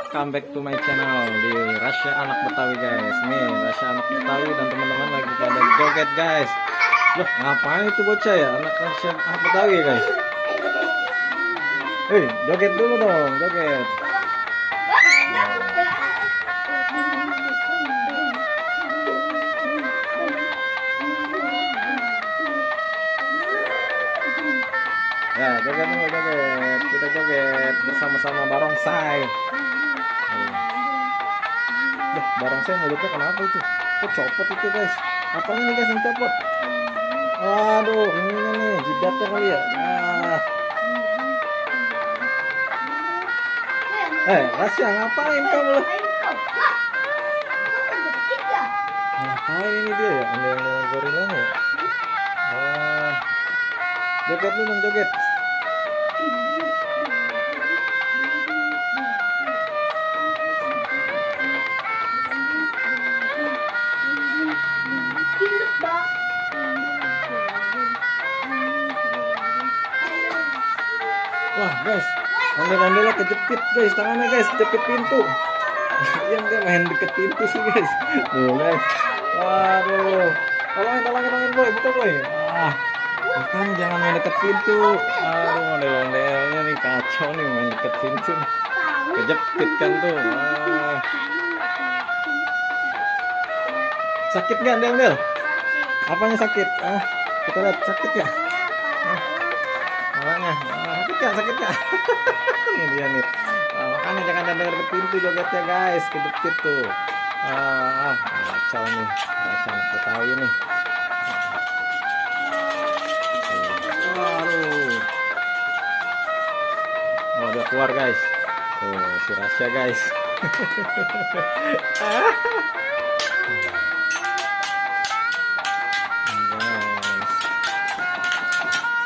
welcome back to my channel di Rasya Anak Betawi guys. Nih Rasya Anak Betawi dan teman-teman lagi pada joget guys. Loh ngapain itu bocah ya, anak Rasya Anak Betawi guys. Hei joget dulu dong, joget. Ya joget dulu, joget. Kita joget bersama-sama barongsai. Barongsai mulutnya kenapa itu? Kok copot itu guys? Apanya nih guys yang copot? Aduh, ininya nih, jidatnya kali ya. Rasya ngapain kamu? Ngapain ini dia ya? Ambil gorilanya ya? Joget lu dong, joget. Wah guys, ondel-ondelnya kejepit guys, tangannya guys, jepit pintu. Yang dia main deket pintu sih guys. Tuh guys, waduh, tolongin boy, buka boy. Makanya jangan main deket pintu. Aduh, ondel-ondelnya nih kacau nih main deket pintu. Kejepit kan tuh. Sakit nggak ondel-ondel? Apanya sakit? Kita lihat sakit ya. Makanya sakit gak? Ini dia nih. Makanya jangan denger ke pintu jogetnya guys, kejepit tuh. Kacau nih, Rasya Anak Betawi nih. Oh dia keluar guys. Tuh si Rasya guys.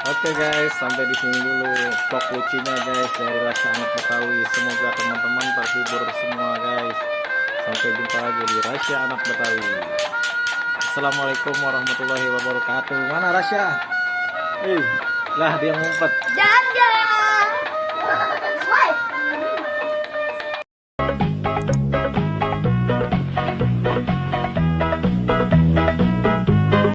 Oke guys, sampai di sini dulu vlog lucunya guys dari Rasya Anak Betawi. Semoga teman-teman terhibur semua guys. Sampai jumpa lagi di Rasya Anak Betawi. Assalamualaikum warahmatullahi wabarakatuh. Mana Rasya? Lah dia ngumpet. Jangan.